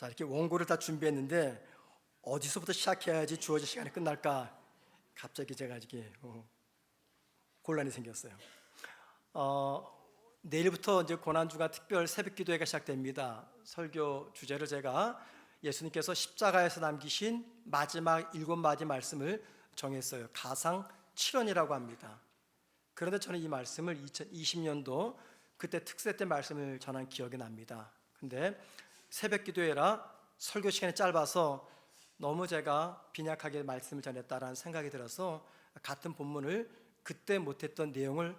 자, 이렇게 원고를 다 준비했는데 어디서부터 시작해야지 주어진 시간이 끝날까? 갑자기 제가 이게 곤란이 생겼어요. 내일부터 이제 고난주간 특별 새벽기도회가 시작됩니다. 설교 주제를 제가 예수님께서 십자가에서 남기신 마지막 7마디 말씀을 정했어요. 가상 7원이라고 합니다. 그런데 저는 이 말씀을 2020년도 그때 특세 때 말씀을 전한 기억이 납니다. 근데 새벽기도회라 설교 시간이 짧아서 너무 제가 빈약하게 말씀을 전했다라는 생각이 들어서 같은 본문을 그때 못했던 내용을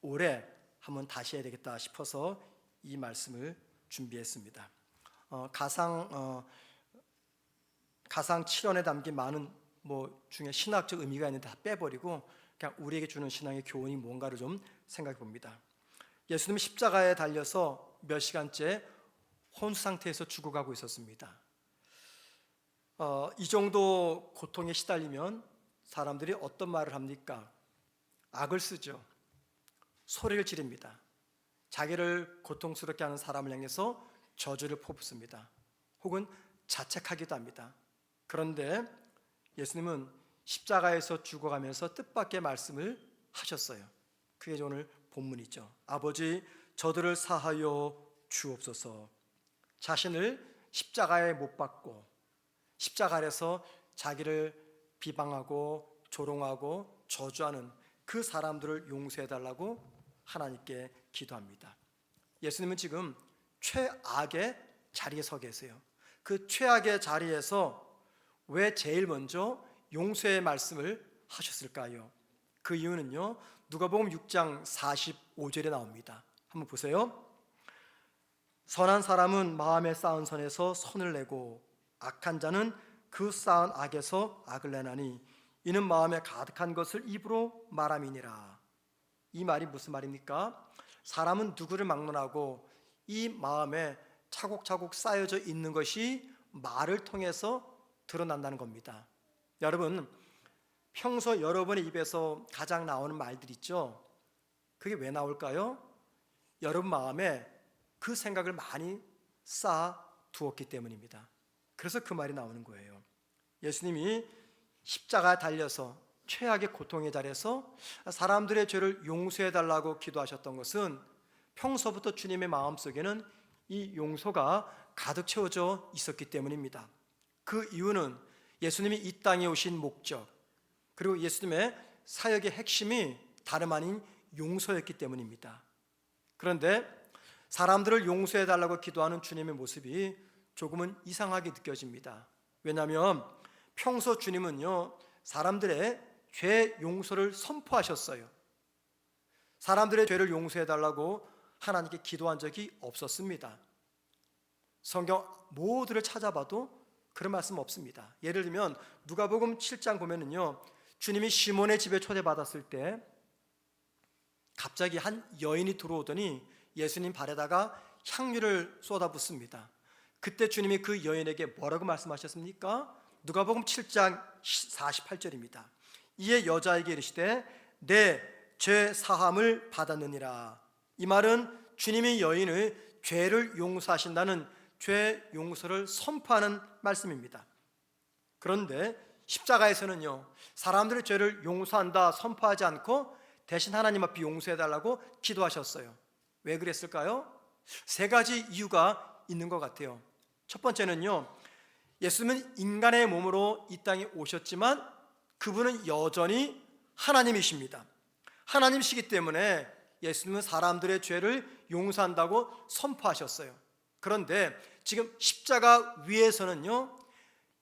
올해 한번 다시 해야 되겠다 싶어서 이 말씀을 준비했습니다. 가상 7원에 담긴 많은 중에 신학적 의미가 있는데 다 빼버리고 그냥 우리에게 주는 신앙의 교훈이 뭔가를 좀 생각해 봅니다. 예수님이 십자가에 달려서 몇 시간째 혼수 상태에서 죽어가고 있었습니다. 이 정도 고통에 시달리면 사람들이 어떤 말을 합니까? 악을 쓰죠. 소리를 지릅니다. 자기를 고통스럽게 하는 사람을 향해서 저주를 퍼붓습니다. 혹은 자책하기도 합니다. 그런데 예수님은 십자가에서 죽어가면서 뜻밖의 말씀을 하셨어요. 그게 오늘 본문이죠. 아버지, 저들을 사하여 주옵소서. 자신을 십자가에 못 박고 십자가 아래서 자기를 비방하고 조롱하고 저주하는 그 사람들을 용서해달라고 하나님께 기도합니다. 예수님은 지금 최악의 자리에 서 계세요. 그 최악의 자리에서 왜 제일 먼저 용서의 말씀을 하셨을까요? 그 이유는요, 누가복음 6장 45절에 나옵니다. 한번 보세요. 선한 사람은 마음에 쌓은 선에서 선을 내고 악한 자는 그 쌓은 악에서 악을 내나니 이는 마음에 가득한 것을 입으로 말함이니라. 이 말이 무슨 말입니까? 사람은 누구를 막론하고 이 마음에 차곡차곡 쌓여져 있는 것이 말을 통해서 드러난다는 겁니다. 여러분, 평소 여러분의 입에서 가장 나오는 말들 있죠? 그게 왜 나올까요? 여러분 마음에 그 생각을 많이 쌓아 두었기 때문입니다. 그래서 그 말이 나오는 거예요. 예수님이 십자가에 달려서 최악의 고통의 자리에서 사람들의 죄를 용서해 달라고 기도하셨던 것은 평소부터 주님의 마음속에는 이 용서가 가득 채워져 있었기 때문입니다. 그 이유는 예수님이 이 땅에 오신 목적, 그리고 예수님의 사역의 핵심이 다름 아닌 용서였기 때문입니다. 그런데 사람들을 용서해 달라고 기도하는 주님의 모습이 조금은 이상하게 느껴집니다. 왜냐하면 평소 주님은요, 사람들의 죄 용서를 선포하셨어요. 사람들의 죄를 용서해 달라고 하나님께 기도한 적이 없었습니다. 성경 모두를 찾아봐도 그런 말씀 없습니다. 예를 들면 누가복음 7장 보면은요, 주님이 시몬의 집에 초대받았을 때 갑자기 한 여인이 들어오더니 예수님 발에다가 향유를 쏟아붓습니다. 그때 주님이 그 여인에게 뭐라고 말씀하셨습니까? 누가복음 7장 48절입니다. 이에 여자에게 이르시되 내 죄 사함을 받았느니라. 이 말은 주님이 여인의 죄를 용서하신다는 죄 용서를 선포하는 말씀입니다. 그런데 십자가에서는요, 사람들의 죄를 용서한다 선포하지 않고 대신 하나님 앞에 용서해달라고 기도하셨어요. 왜 그랬을까요? 세 가지 이유가 있는 것 같아요. 첫 번째는요, 예수님은 인간의 몸으로 이 땅에 오셨지만 그분은 여전히 하나님이십니다. 하나님이시기 때문에 예수님은 사람들의 죄를 용서한다고 선포하셨어요. 그런데 지금 십자가 위에서는요,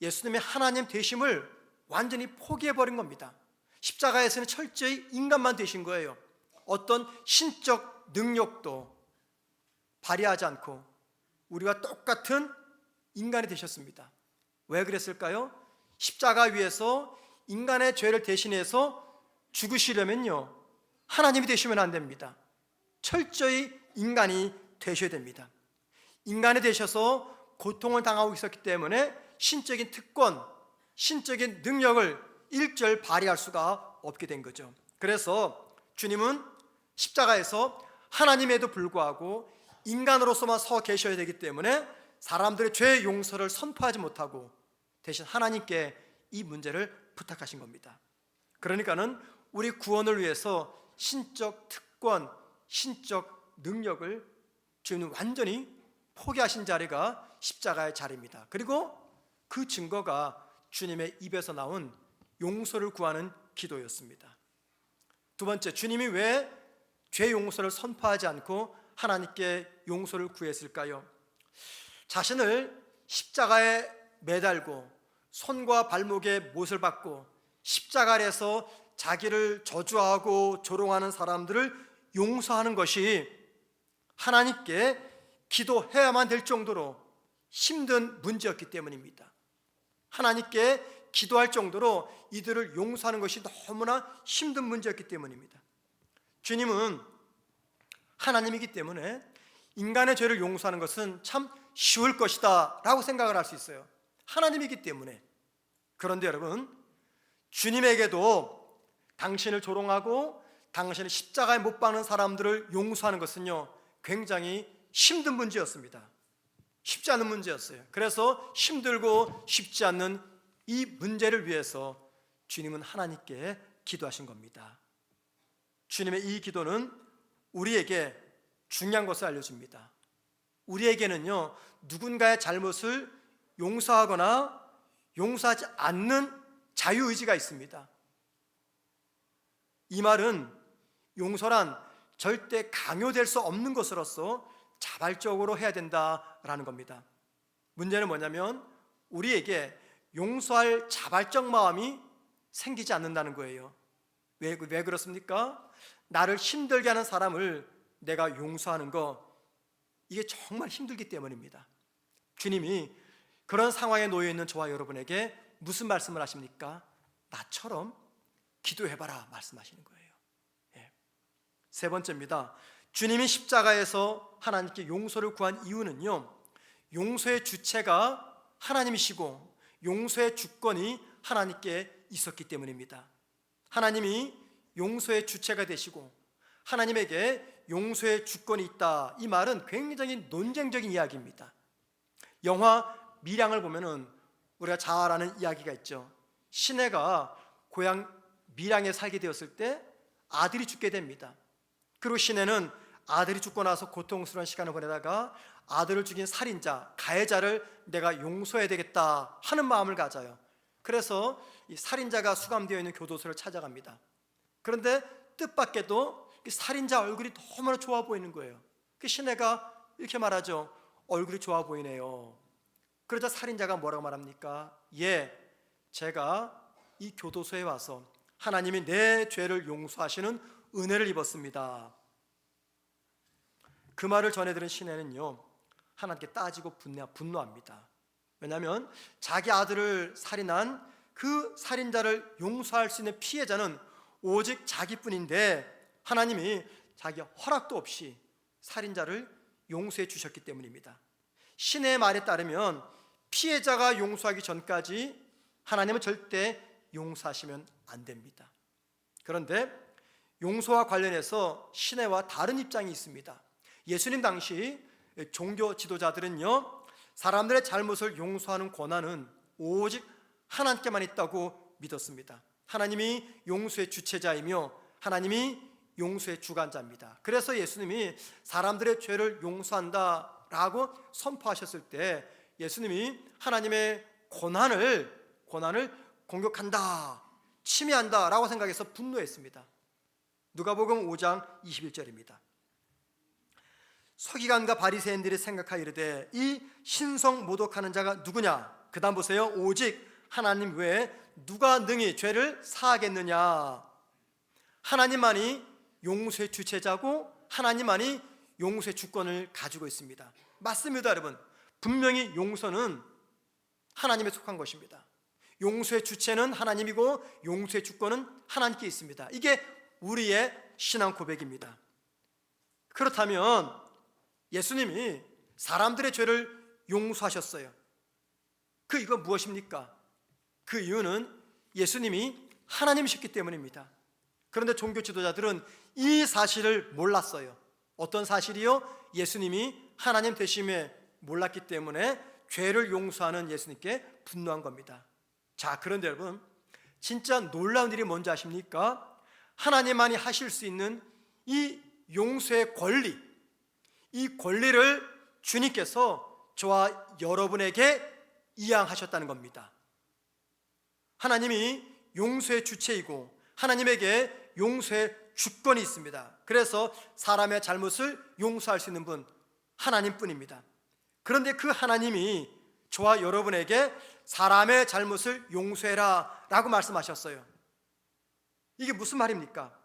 예수님의 하나님 되심을 완전히 포기해버린 겁니다. 십자가에서는 철저히 인간만 되신 거예요. 어떤 신적 능력도 발휘하지 않고 우리와 똑같은 인간이 되셨습니다. 왜 그랬을까요? 십자가 위에서 인간의 죄를 대신해서 죽으시려면요, 하나님이 되시면 안 됩니다. 철저히 인간이 되셔야 됩니다. 인간이 되셔서 고통을 당하고 있었기 때문에 신적인 특권, 신적인 능력을 일절 발휘할 수가 없게 된 거죠. 그래서 주님은 십자가에서 하나님에도 불구하고 인간으로서만 서 계셔야 되기 때문에 사람들의 죄 용서를 선포하지 못하고 대신 하나님께 이 문제를 부탁하신 겁니다. 그러니까는 우리 구원을 위해서 신적 특권, 신적 능력을 주님은 완전히 포기하신 자리가 십자가의 자리입니다. 그리고 그 증거가 주님의 입에서 나온 용서를 구하는 기도였습니다. 두 번째, 주님이 왜 죄 용서를 선포하지 않고 하나님께 용서를 구했을까요? 자신을 십자가에 매달고 손과 발목에 못을 박고 십자가 아래에서 자기를 저주하고 조롱하는 사람들을 용서하는 것이 하나님께 기도해야만 될 정도로 힘든 문제였기 때문입니다. 하나님께 기도할 정도로 이들을 용서하는 것이 너무나 힘든 문제였기 때문입니다. 주님은 하나님이기 때문에 인간의 죄를 용서하는 것은 참 쉬울 것이다 라고 생각을 할 수 있어요. 하나님이기 때문에. 그런데 여러분, 주님에게도 당신을 조롱하고 당신을 십자가에 못 박는 사람들을 용서하는 것은요, 굉장히 힘든 문제였습니다. 쉽지 않은 문제였어요. 그래서 힘들고 쉽지 않는 이 문제를 위해서 주님은 하나님께 기도하신 겁니다. 주님의 이 기도는 우리에게 중요한 것을 알려줍니다. 우리에게는요, 누군가의 잘못을 용서하거나 용서하지 않는 자유의지가 있습니다. 이 말은 용서란 절대 강요될 수 없는 것으로서 자발적으로 해야 된다라는 겁니다. 문제는 뭐냐면 우리에게 용서할 자발적 마음이 생기지 않는다는 거예요. 왜 그렇습니까? 나를 힘들게 하는 사람을 내가 용서하는 거, 이게 정말 힘들기 때문입니다. 주님이 그런 상황에 놓여 있는 저와 여러분에게 무슨 말씀을 하십니까? 나처럼 기도해봐라 말씀하시는 거예요. 세 번째입니다. 주님이 십자가에서 하나님께 용서를 구한 이유는요, 용서의 주체가 하나님이시고 용서의 주권이 하나님께 있었기 때문입니다. 하나님이 용서의 주체가 되시고 하나님에게 용서의 주권이 있다, 이 말은 굉장히 논쟁적인 이야기입니다. 영화 밀양을 보면은 우리가 잘 아는 이야기가 있죠. 시내가 고향 밀양에 살게 되었을 때 아들이 죽게 됩니다. 그리고 시내는 아들이 죽고 나서 고통스러운 시간을 보내다가 아들을 죽인 살인자, 가해자를 내가 용서해야 되겠다 하는 마음을 가져요. 그래서 이 살인자가 수감되어 있는 교도소를 찾아갑니다. 그런데 뜻밖에도 이 살인자 얼굴이 너무나 좋아 보이는 거예요. 그 시내가 이렇게 말하죠. 얼굴이 좋아 보이네요. 그러자 살인자가 뭐라고 말합니까? 예, 제가 이 교도소에 와서 하나님이 내 죄를 용서하시는 은혜를 입었습니다. 그 말을 전해들은 시내는요, 하나님께 따지고 분노합니다. 왜냐하면 자기 아들을 살인한 그 살인자를 용서할 수 있는 피해자는 오직 자기뿐인데 하나님이 자기 허락도 없이 살인자를 용서해 주셨기 때문입니다. 신의 말에 따르면 피해자가 용서하기 전까지 하나님은 절대 용서하시면 안 됩니다. 그런데 용서와 관련해서 신의와 다른 입장이 있습니다. 예수님 당시 종교 지도자들은요, 사람들의 잘못을 용서하는 권한은 오직 하나님께만 있다고 믿었습니다. 하나님이 용서의 주체자이며 하나님이 용서의 주관자입니다. 그래서 예수님이 사람들의 죄를 용서한다라고 선포하셨을 때 예수님이 하나님의 권한을 공격한다, 침해한다라고 생각해서 분노했습니다. 누가복음 5장 21절입니다. 서기관과 바리새인들이 생각하여 이르되 이 신성 모독하는 자가 누구냐? 그 다음 보세요. 오직 하나님 외에 누가 능히 죄를 사하겠느냐? 하나님만이 용서의 주체자고 하나님만이 용서의 주권을 가지고 있습니다. 맞습니다, 여러분. 분명히 용서는 하나님에 속한 것입니다. 용서의 주체는 하나님이고 용서의 주권은 하나님께 있습니다. 이게 우리의 신앙 고백입니다. 그렇다면 예수님이 사람들의 죄를 용서하셨어요. 그 이유가 무엇입니까? 그 이유는 예수님이 하나님이셨기 때문입니다. 그런데 종교 지도자들은 이 사실을 몰랐어요. 어떤 사실이요? 예수님이 하나님 되심에 몰랐기 때문에 죄를 용서하는 예수님께 분노한 겁니다. 자, 그런데 여러분, 진짜 놀라운 일이 뭔지 아십니까? 하나님만이 하실 수 있는 이 용서의 권리, 이 권리를 주님께서 저와 여러분에게 이양하셨다는 겁니다. 하나님이 용서의 주체이고 하나님에게 용서의 주권이 있습니다. 그래서 사람의 잘못을 용서할 수 있는 분 하나님뿐입니다. 그런데 그 하나님이 저와 여러분에게 사람의 잘못을 용서해라 라고 말씀하셨어요. 이게 무슨 말입니까?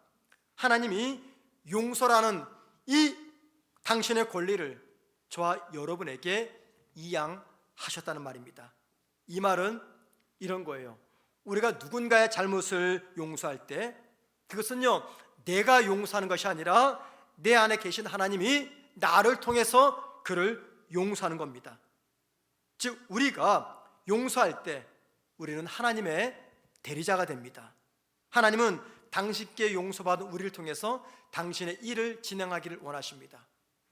하나님이 용서라는 이 당신의 권리를 저와 여러분에게 이양하셨다는 말입니다. 이 말은 이런 거예요. 우리가 누군가의 잘못을 용서할 때 그것은요, 내가 용서하는 것이 아니라 내 안에 계신 하나님이 나를 통해서 그를 용서하는 겁니다. 즉, 우리가 용서할 때 우리는 하나님의 대리자가 됩니다. 하나님은 당신께 용서받은 우리를 통해서 당신의 일을 진행하기를 원하십니다.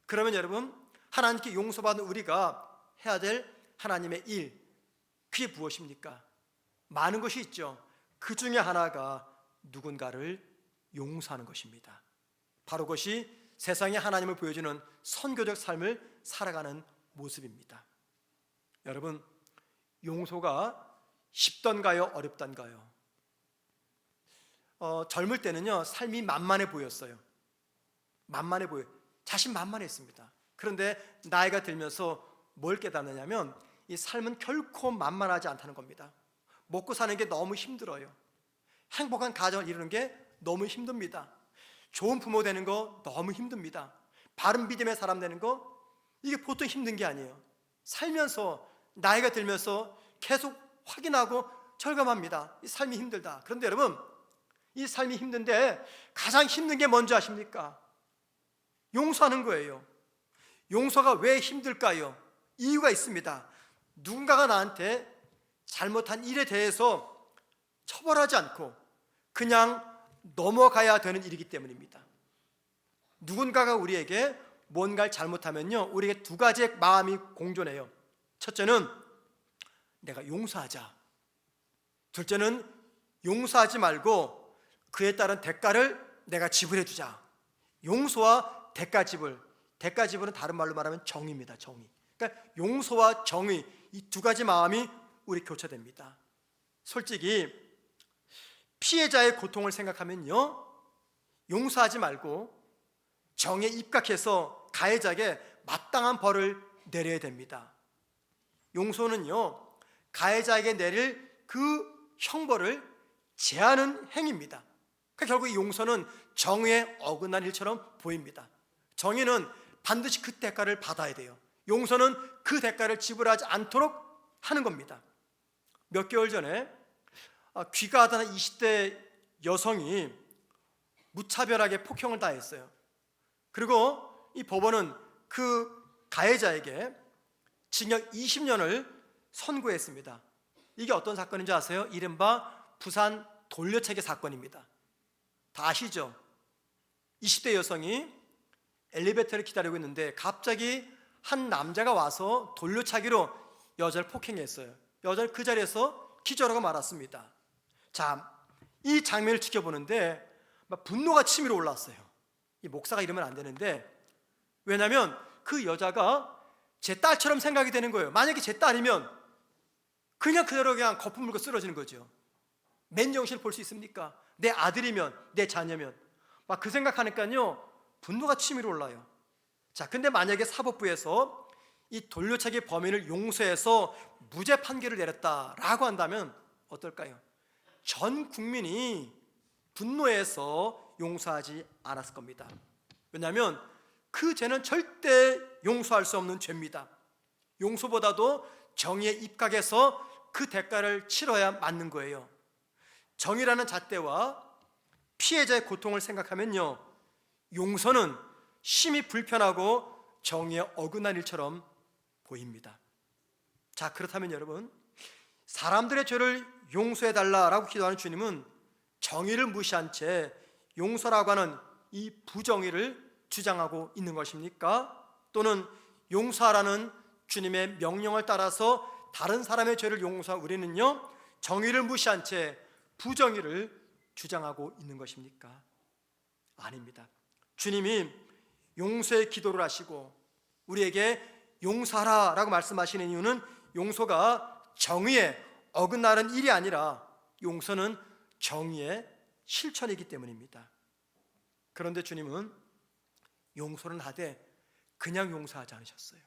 그러면 여러분, 하나님께 용서받은 우리가 해야 될 하나님의 일, 그게 무엇입니까? 많은 것이 있죠. 그 중에 하나가 누군가를 용서하는 것입니다. 바로 그것이 세상에 하나님을 보여주는 선교적 삶을 살아가는 모습입니다. 여러분, 용서가 쉽던가요? 어렵던가요? 젊을 때는요, 삶이 만만해 보였어요. 만만해 보여. 자신만만했습니다. 그런데 나이가 들면서 뭘 깨닫느냐면 이 삶은 결코 만만하지 않다는 겁니다. 먹고 사는 게 너무 힘들어요. 행복한 가정을 이루는 게 너무 힘듭니다. 좋은 부모 되는 거 너무 힘듭니다. 바른 믿음의 사람 되는 거, 이게 보통 힘든 게 아니에요. 살면서 나이가 들면서 계속 확인하고 절감합니다. 이 삶이 힘들다. 그런데 여러분, 이 삶이 힘든데 가장 힘든 게 뭔지 아십니까? 용서하는 거예요. 용서가 왜 힘들까요? 이유가 있습니다. 누군가가 나한테 잘못한 일에 대해서 처벌하지 않고 그냥 넘어가야 되는 일이기 때문입니다. 누군가가 우리에게 뭔가를 잘못하면요, 우리에게 두 가지의 마음이 공존해요. 첫째는 내가 용서하자. 둘째는 용서하지 말고 그에 따른 대가를 내가 지불해 주자. 용서와 대가 지불. 대가 지불은 다른 말로 말하면 정의입니다. 정의. 그러니까 용서와 정의, 이 두 가지 마음이 우리 교차됩니다. 솔직히 피해자의 고통을 생각하면요, 용서하지 말고 정에 입각해서 가해자에게 마땅한 벌을 내려야 됩니다. 용서는요, 가해자에게 내릴 그 형벌을 제하는 행위입니다. 그러니까 결국 이 용서는 정의에 어긋난 일처럼 보입니다. 정의는 반드시 그 대가를 받아야 돼요. 용서는 그 대가를 지불하지 않도록 하는 겁니다. 몇 개월 전에 귀가하던 20대 여성이 무차별하게 폭행을 당했어요. 그리고 이 법원은 그 가해자에게 징역 20년을 선고했습니다. 이게 어떤 사건인지 아세요? 이른바 부산 돌려차기 사건입니다. 다 아시죠? 20대 여성이 엘리베이터를 기다리고 있는데 갑자기 한 남자가 와서 돌려차기로 여자를 폭행했어요. 여자는 그 자리에서 기절하고 말았습니다. 자, 이 장면을 지켜보는데 막 분노가 치밀어 올랐어요. 이 목사가 이러면 안 되는데, 왜냐하면 그 여자가 제 딸처럼 생각이 되는 거예요. 만약에 제 딸이면 그냥 그대로 그냥 거품 물고 쓰러지는 거죠. 맨정신을 볼 수 있습니까? 내 아들이면, 내 자녀면 막 그 생각하니까요, 분노가 치밀어 올라요. 자, 근데 만약에 사법부에서 이 돌려차기 범인을 용서해서 무죄 판결을 내렸다라고 한다면 어떨까요? 전 국민이 분노해서 용서하지 않았을 겁니다. 왜냐하면 그 죄는 절대 용서할 수 없는 죄입니다. 용서보다도 정의에 입각해서 그 대가를 치러야 맞는 거예요. 정의라는 잣대와 피해자의 고통을 생각하면요, 용서는 심히 불편하고 정의에 어긋난 일처럼 보입니다. 자, 그렇다면 여러분, 사람들의 죄를 용서해달라라고 기도하는 주님은 정의를 무시한 채 용서라고 하는 이 부정의를 주장하고 있는 것입니까? 또는 용서하라는 주님의 명령을 따라서 다른 사람의 죄를 용서한 우리는요, 정의를 무시한 채 부정의를 주장하고 있는 것입니까? 아닙니다. 주님이 용서의 기도를 하시고 우리에게 용서하라라고 말씀하시는 이유는 용서가 정의에 어긋나는 일이 아니라 용서는 정의의 실천이기 때문입니다. 그런데 주님은 용서는 하되 그냥 용서하지 않으셨어요.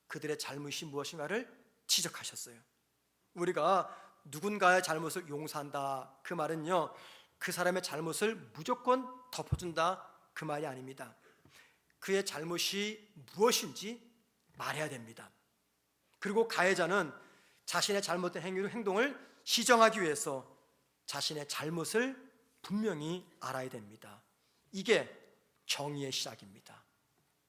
그들의 잘못이 무엇인가를 지적하셨어요. 우리가 누군가의 잘못을 용서한다, 그 말은요, 그 사람의 잘못을 무조건 덮어준다, 그 말이 아닙니다. 그의 잘못이 무엇인지 말해야 됩니다. 그리고 가해자는 자신의 잘못된 행동을 시정하기 위해서 자신의 잘못을 분명히 알아야 됩니다. 이게 정의의 시작입니다.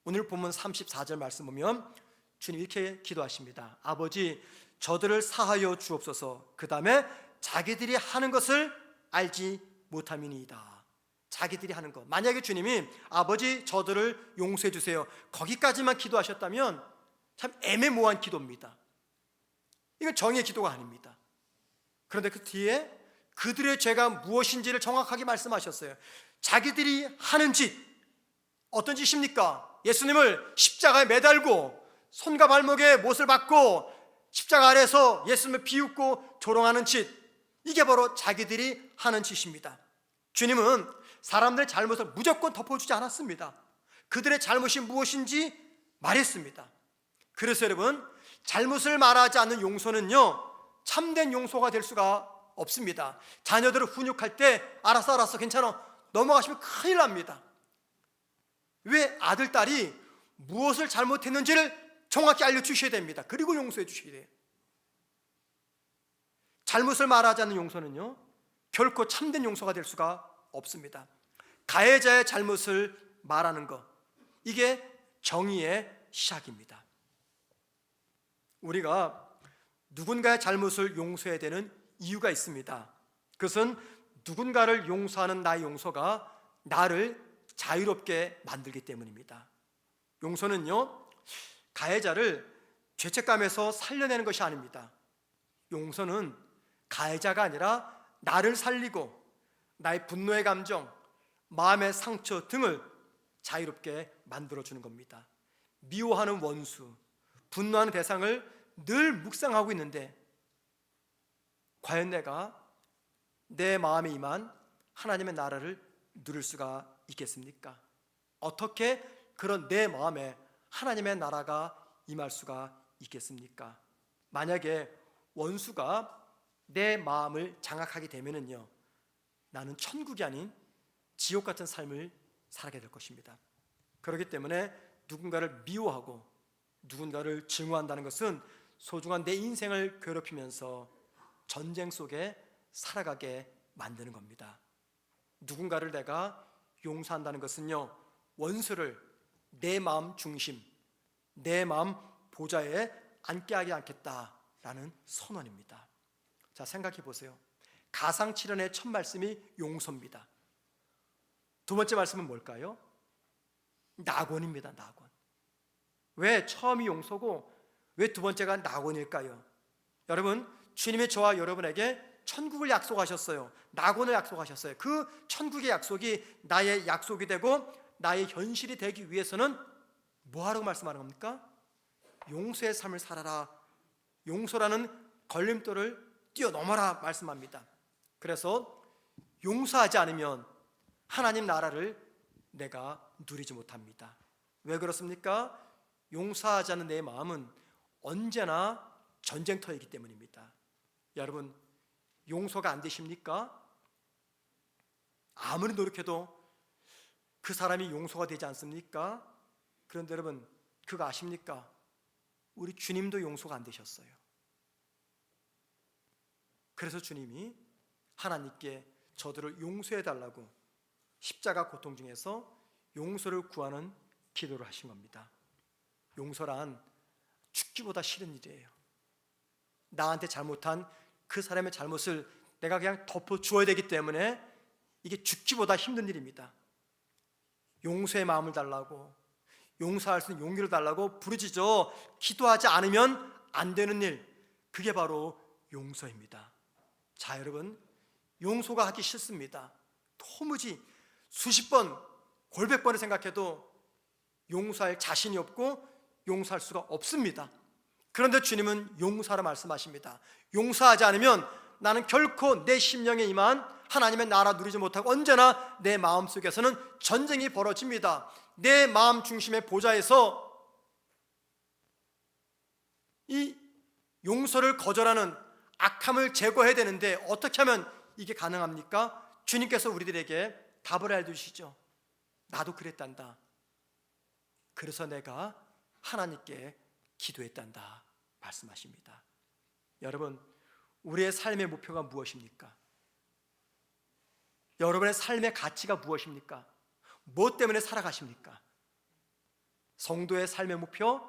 오늘 본문 34절 말씀 보면 주님 이렇게 기도하십니다. 아버지, 저들을 사하여 주옵소서. 그 다음에 자기들이 하는 것을 알지 못함이니이다. 자기들이 하는 것. 만약에 주님이 아버지, 저들을 용서해 주세요, 거기까지만 기도하셨다면 참 애매모호한 기도입니다. 이건 정의의 기도가 아닙니다. 그런데 그 뒤에 그들의 죄가 무엇인지를 정확하게 말씀하셨어요. 자기들이 하는 짓, 어떤 짓입니까? 예수님을 십자가에 매달고 손과 발목에 못을 박고 십자가 아래서 예수님을 비웃고 조롱하는 짓, 이게 바로 자기들이 하는 짓입니다. 주님은 사람들의 잘못을 무조건 덮어주지 않았습니다. 그들의 잘못이 무엇인지 말했습니다. 그래서 여러분, 잘못을 말하지 않는 용서는요, 참된 용서가 될 수가 없습니다. 자녀들을 훈육할 때 알았어 괜찮아 넘어가시면 큰일 납니다. 왜? 아들, 딸이 무엇을 잘못했는지를 정확히 알려주셔야 됩니다. 그리고 용서해 주셔야 돼요. 잘못을 말하지 않는 용서는요, 결코 참된 용서가 될 수가 없습니다. 가해자의 잘못을 말하는 것, 이게 정의의 시작입니다. 우리가 누군가의 잘못을 용서해야 되는 이유가 있습니다. 그것은 누군가를 용서하는 나의 용서가 나를 자유롭게 만들기 때문입니다. 용서는요, 가해자를 죄책감에서 살려내는 것이 아닙니다. 용서는 가해자가 아니라 나를 살리고 나의 분노의 감정, 마음의 상처 등을 자유롭게 만들어주는 겁니다. 미워하는 원수, 분노하는 대상을 늘 묵상하고 있는데 과연 내가 내 마음에 임한 하나님의 나라를 누릴 수가 있겠습니까? 어떻게 그런 내 마음에 하나님의 나라가 임할 수가 있겠습니까? 만약에 원수가 내 마음을 장악하게 되면은요, 나는 천국이 아닌 지옥 같은 삶을 살게 될 것입니다. 그렇기 때문에 누군가를 미워하고 누군가를 증오한다는 것은 소중한 내 인생을 괴롭히면서 전쟁 속에 살아가게 만드는 겁니다. 누군가를 내가 용서한다는 것은요, 원수를 내 마음 중심, 내 마음 보좌에 앉게 하지 않겠다라는 선언입니다. 자, 생각해 보세요. 가상칠언의 첫 말씀이 용서입니다. 두 번째 말씀은 뭘까요? 낙원입니다. 낙원. 왜 처음이 용서고 왜 두 번째가 낙원일까요? 여러분, 주님이 저와 여러분에게 천국을 약속하셨어요. 낙원을 약속하셨어요. 그 천국의 약속이 나의 약속이 되고 나의 현실이 되기 위해서는 뭐하라고 말씀하는 겁니까? 용서의 삶을 살아라. 용서라는 걸림돌을 뛰어넘어라 말씀합니다. 그래서 용서하지 않으면 하나님 나라를 내가 누리지 못합니다. 왜 그렇습니까? 용서하지 않는 내 마음은 언제나 전쟁터이기 때문입니다. 여러분, 용서가 안 되십니까? 아무리 노력해도 그 사람이 용서가 되지 않습니까? 그런데 여러분, 그거 아십니까? 우리 주님도 용서가 안 되셨어요. 그래서 주님이 하나님께 저들을 용서해달라고 십자가 고통 중에서 용서를 구하는 기도를 하신 겁니다. 용서란 죽기보다 싫은 일이에요. 나한테 잘못한 그 사람의 잘못을 내가 그냥 덮어주어야 되기 때문에 이게 죽기보다 힘든 일입니다. 용서의 마음을 달라고, 용서할 수 있는 용기를 달라고 부르짖어 기도하지 않으면 안 되는 일, 그게 바로 용서입니다. 자, 여러분, 용서가 하기 싫습니다. 도무지 수십 번, 골백 번을 생각해도 용서할 자신이 없고 용서할 수가 없습니다. 그런데 주님은 용서하라 말씀하십니다. 용서하지 않으면 나는 결코 내 심령에 임한 하나님의 나라 누리지 못하고 언제나 내 마음속에서는 전쟁이 벌어집니다. 내 마음 중심의 보좌에서 이 용서를 거절하는 악함을 제거해야 되는데 어떻게 하면 이게 가능합니까? 주님께서 우리들에게 답을 알려주시죠. 나도 그랬단다. 그래서 내가 하나님께 기도했단다 말씀하십니다. 여러분, 우리의 삶의 목표가 무엇입니까? 여러분의 삶의 가치가 무엇입니까? 무엇 때문에 살아가십니까? 성도의 삶의 목표,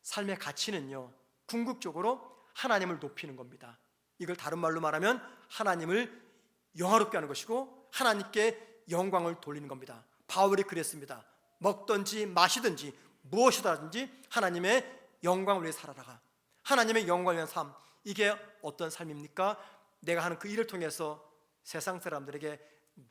삶의 가치는요, 궁극적으로 하나님을 높이는 겁니다. 이걸 다른 말로 말하면 하나님을 영화롭게 하는 것이고 하나님께 영광을 돌리는 겁니다. 바울이 그랬습니다. 먹든지 마시든지 무엇이든지 하나님의 영광을 위해 살아라가. 하나님의 영광을 위한 삶, 이게 어떤 삶입니까? 내가 하는 그 일을 통해서 세상 사람들에게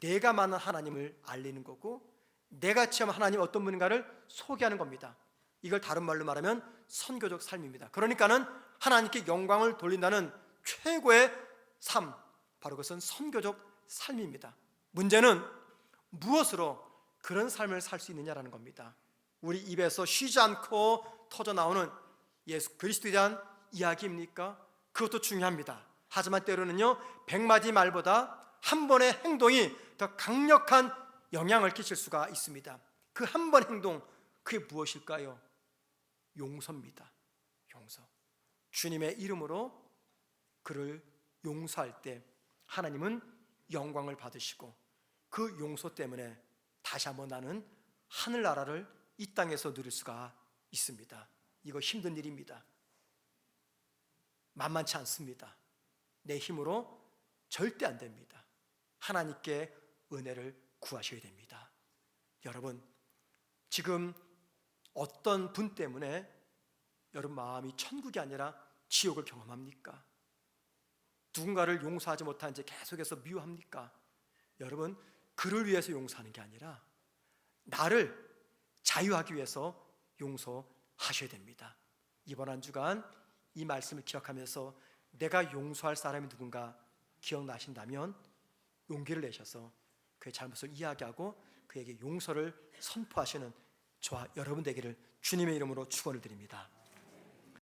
내가 만난 하나님을 알리는 거고 내가 체험한 하나님 어떤 분인가를 소개하는 겁니다. 이걸 다른 말로 말하면 선교적 삶입니다. 그러니까는 하나님께 영광을 돌린다는 최고의 삶, 바로 그것은 선교적 삶입니다. 문제는 무엇으로 그런 삶을 살 수 있느냐라는 겁니다. 우리 입에서 쉬지 않고 터져 나오는 예수 그리스도에 대한 이야기입니까? 그것도 중요합니다. 하지만 때로는요, 100마디 말보다 한 번의 행동이 더 강력한 영향을 끼칠 수가 있습니다. 그 한 번 행동, 그게 무엇일까요? 용서입니다. 용서. 주님의 이름으로 그를 용서할 때 하나님은 영광을 받으시고 그 용서 때문에 다시 한번 나는 하늘나라를 이 땅에서 누릴 수가 있습니다. 이거 힘든 일입니다. 만만치 않습니다. 내 힘으로 절대 안 됩니다. 하나님께 은혜를 구하셔야 됩니다. 여러분, 지금 어떤 분 때문에 여러분 마음이 천국이 아니라 지옥을 경험합니까? 누군가를 용서하지 못한 채 계속해서 미워합니까? 여러분, 그를 위해서 용서하는 게 아니라 나를 자유하기 위해서 용서하셔야 됩니다. 이번 한 주간 이 말씀을 기억하면서 내가 용서할 사람이 누군가 기억나신다면 용기를 내셔서 그의 잘못을 이야기하고 그에게 용서를 선포하시는 저와 여러분 되기를 주님의 이름으로 축원을 드립니다.